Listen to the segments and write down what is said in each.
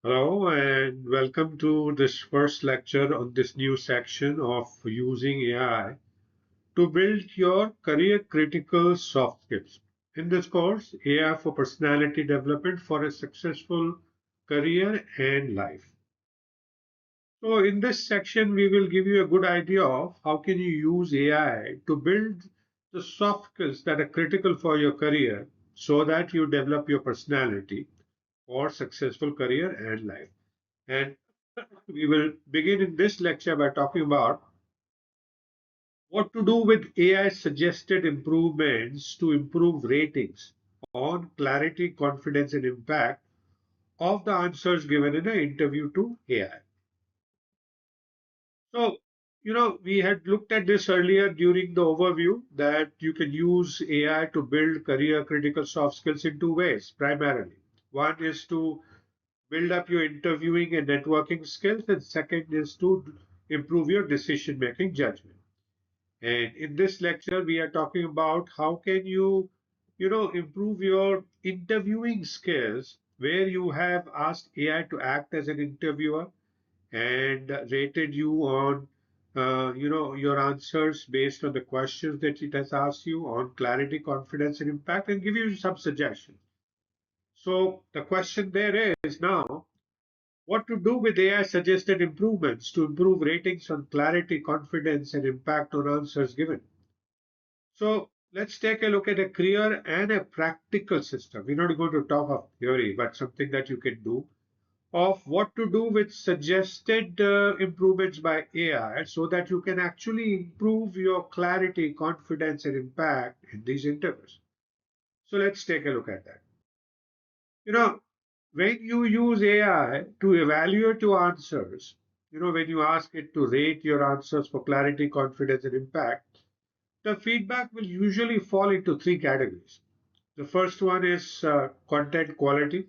Hello and welcome to this first lecture on this new section of using AI to build your career critical soft skills. In this course, AI for personality development for a successful career and life. So in this section, we will give you a good idea of how can you use AI to build the soft skills that are critical for your career so that you develop your personality for successful career and life. And we will begin in this lecture by talking about what to do with AI suggested improvements to improve ratings on clarity, confidence, and impact of the answers given in an interview to AI. So, we had looked at this earlier during the overview that you can use AI to build career critical soft skills in two ways, primarily. One is to build up your interviewing and networking skills, and second is to improve your decision making judgment. And in this lecture, we are talking about how can you improve your interviewing skills, where you have asked AI to act as an interviewer and rated you on, your answers based on the questions that it has asked you on clarity, confidence, and impact, and give you some suggestions. So the question there is now what to do with AI suggested improvements to improve ratings on clarity, confidence, and impact on answers given. So let's take a look at a clear and a practical system. We're not going to talk of theory, but something that you can do of what to do with suggested improvements by AI so that you can actually improve your clarity, confidence, and impact in these interviews. So let's take a look at that. You know, when you use AI to evaluate your answers, when you ask it to rate your answers for clarity, confidence, and impact, the feedback will usually fall into three categories. The first one is content quality.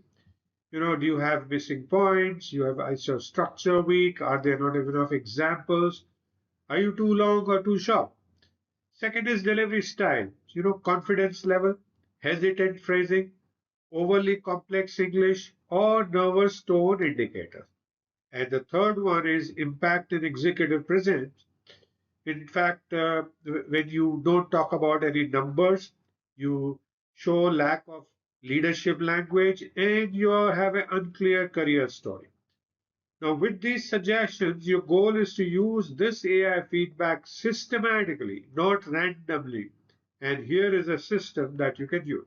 Do you have missing points? Is your structure weak? Are there not enough examples? Are you too long or too short? Second is delivery style. Confidence level, hesitant phrasing, overly complex English, or nervous tone indicator. And the third one is impact in executive presence. In fact, when you don't talk about any numbers, you show lack of leadership language and you have an unclear career story. Now, with these suggestions, your goal is to use this AI feedback systematically, not randomly. And here is a system that you can use.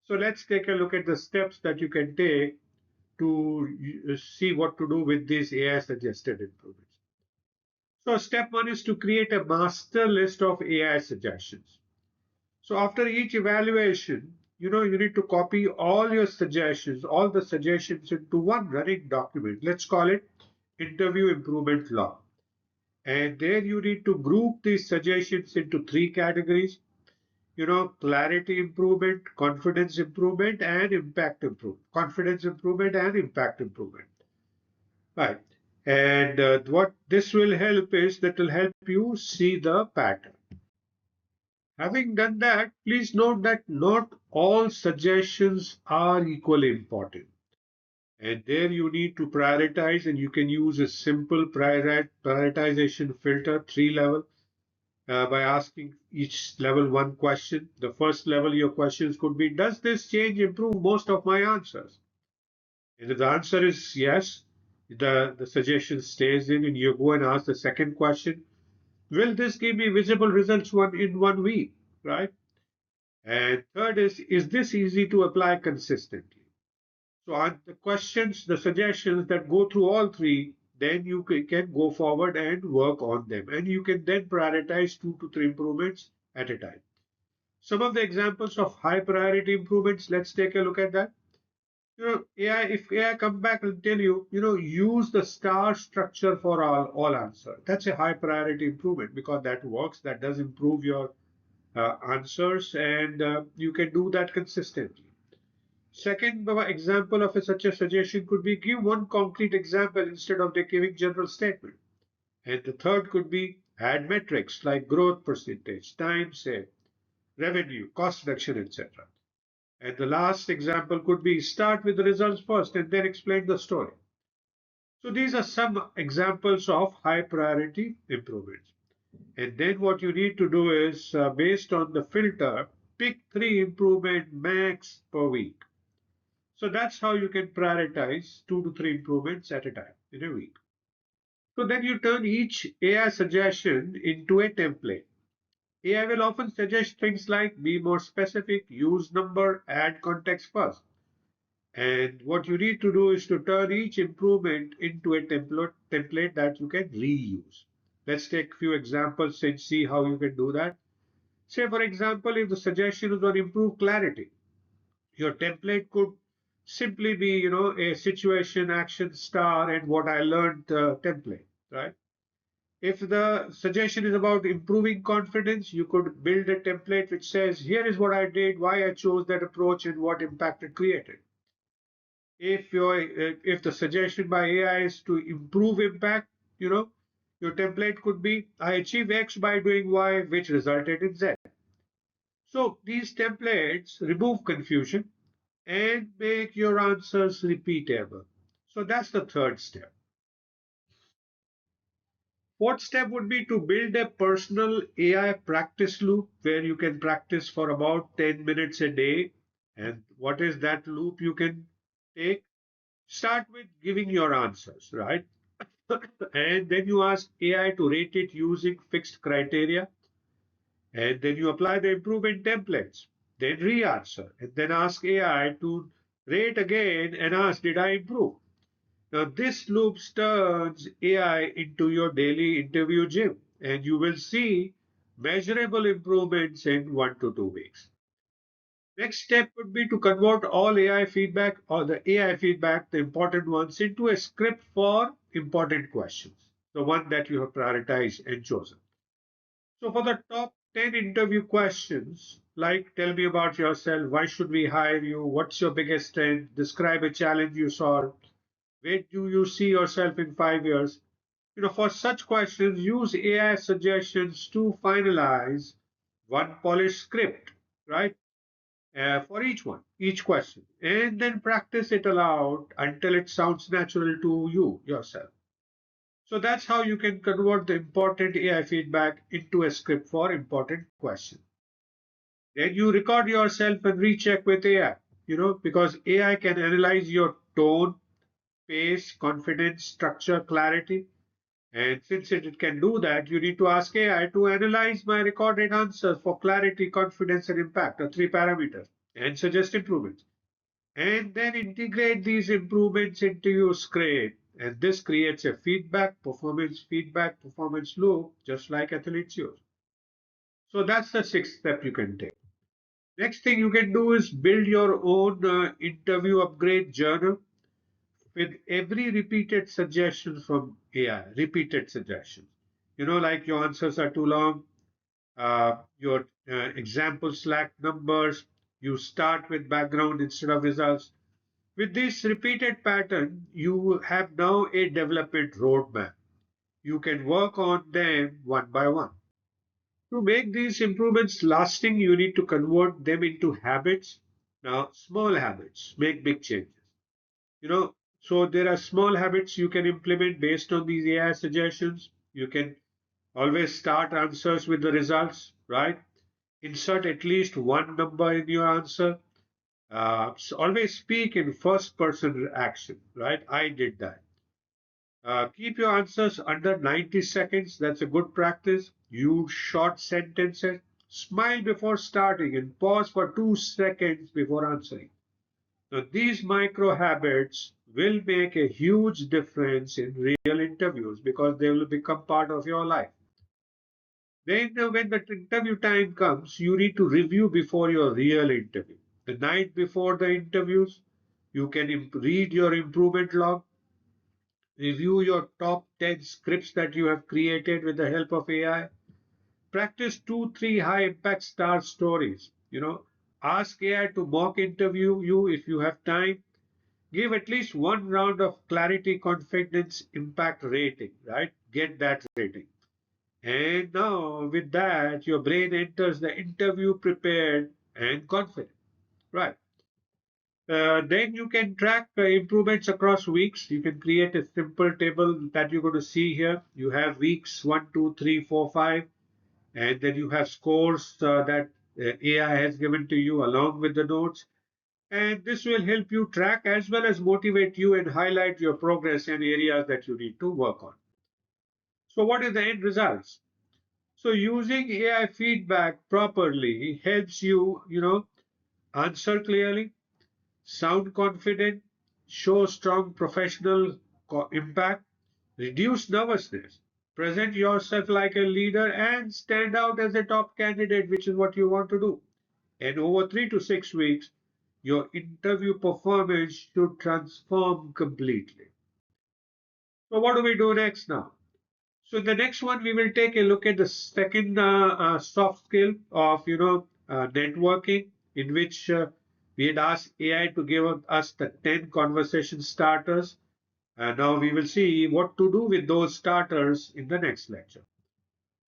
So let's take a look at the steps that you can take to see what to do with these AI suggested improvements. So step one is to create a master list of AI suggestions. So after each evaluation, you need to copy all your suggestions, all the suggestions into one running document. Let's call it interview improvement log. And there you need to group these suggestions into three categories, clarity improvement, confidence improvement, and impact improvement. Confidence improvement and impact improvement. Right. And what this will help is that will help you see the pattern. Having done that, please note that not all suggestions are equally important. And there you need to prioritize, and you can use a simple prioritization filter, three level, by asking each level one question. The first level, your questions could be, does this change improve most of my answers? And if the answer is yes, the suggestion stays in, and you go and ask the second question, will this give me visible results in 1 week? Right? And third is this easy to apply consistently? So on the questions, the suggestions that go through all three, then you can go forward and work on them. And you can then prioritize 2 to 3 improvements at a time. Some of the examples of high priority improvements, let's take a look at that. AI, if AI come back and tell you, use the star structure for all answer. That's a high priority improvement because that works, that does improve your answers, and you can do that consistently. Second example of such a suggestion could be give one concrete example instead of the giving general statement. And the third could be add metrics like growth percentage, time saved, revenue, cost reduction, etc. And the last example could be start with the results first and then explain the story. So these are some examples of high priority improvements. And then what you need to do is, based on the filter, pick 3 improvement max per week. So that's how you can prioritize 2 to 3 improvements at a time in a week. So then you turn each AI suggestion into a template. AI will often suggest things like be more specific, use number, add context first. And what you need to do is to turn each improvement into a template that you can reuse. Let's take a few examples and see how you can do that. Say, for example, if the suggestion is on improve clarity, your template could simply be, a situation, action, star, and what I learned template, right? If the suggestion is about improving confidence, you could build a template which says, here is what I did, why I chose that approach, and what impact it created. If the suggestion by AI is to improve impact, you know, your template could be, I achieve X by doing Y, which resulted in Z. So these templates remove confusion and make your answers repeatable. So that's the third step. Fourth step would be to build a personal AI practice loop where you can practice for about 10 minutes a day. And what is that loop you can take? Start with giving your answers, right? And then you ask AI to rate it using fixed criteria. And then you apply the improvement templates. Then re answer. And then ask AI to rate again and ask, did I improve? Now, this loop turns AI into your daily interview gym, and you will see measurable improvements in 1 to 2 weeks. Next step would be to convert all AI feedback or the AI feedback, the important ones, into a script for important questions, the one that you have prioritized and chosen. So, for the top 10 interview questions, like tell me about yourself, why should we hire you, what's your biggest strength, describe a challenge you solved, where do you see yourself in 5 years? For such questions, use AI suggestions to finalize one polished script, right? For each question, and then practice it aloud until it sounds natural to you yourself. So that's how you can convert the important AI feedback into a script for important questions. Then you record yourself and recheck with AI, because AI can analyze your tone, pace, confidence, structure, clarity. And since it can do that, you need to ask AI to analyze my recorded answers for clarity, confidence, and impact, or 3 parameters, and suggest improvements. And then integrate these improvements into your script. And this creates a feedback, performance loop, just like athletes use. So that's the sixth step you can take. Next thing you can do is build your own interview upgrade journal with every repeated suggestion from AI, repeated suggestions. Like your answers are too long, your examples lack numbers, you start with background instead of results. With this repeated pattern, you have now a development roadmap. You can work on them one by one. To make these improvements lasting, you need to convert them into habits. Now, small habits make big changes. You know, so there are small habits you can implement based on these AI suggestions. You can always start answers with the results, right? Insert at least one number in your answer. So always speak in first person action, right? I did that. Keep your answers under 90 seconds. That's a good practice. Use short sentences. Smile before starting and pause for 2 seconds before answering. Now, these micro habits will make a huge difference in real interviews because they will become part of your life. Then, when the interview time comes, you need to review before your real interview. The night before the interviews, you can read your improvement log, review your top 10 scripts that you have created with the help of AI, practice 2, 3 high impact star stories. Ask AI to mock interview you if you have time. Give at least one round of clarity, confidence, impact rating, right? Get that rating. And now, with that, your brain enters the interview prepared and confident, right? Then you can track improvements across weeks. You can create a simple table that you're going to see here. You have weeks 1, 2, 3, 4, 5, and then you have scores that AI has given to you along with the notes. And this will help you track as well as motivate you and highlight your progress and areas that you need to work on. So, what is the end results? So, using AI feedback properly helps you, answer clearly, sound confident, show strong professional impact, reduce nervousness, present yourself like a leader, and stand out as a top candidate, which is what you want to do. And over 3 to 6 weeks, your interview performance should transform completely. So, what do we do next now? So, the next one, we will take a look at the second soft skill of, networking, in which we had asked AI to give us the 10 conversation starters. And now we will see what to do with those starters in the next lecture.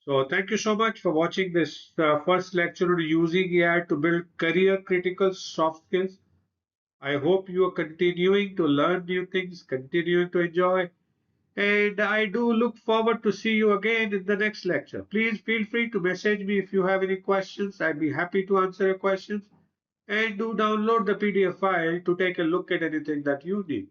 So, thank you so much for watching this first lecture on using AI to build career critical soft skills. I hope you are continuing to learn new things, continuing to enjoy, and I do look forward to see you again in the next lecture. Please feel free to message me if you have any questions. I'd be happy to answer your questions. And do download the PDF file to take a look at anything that you need.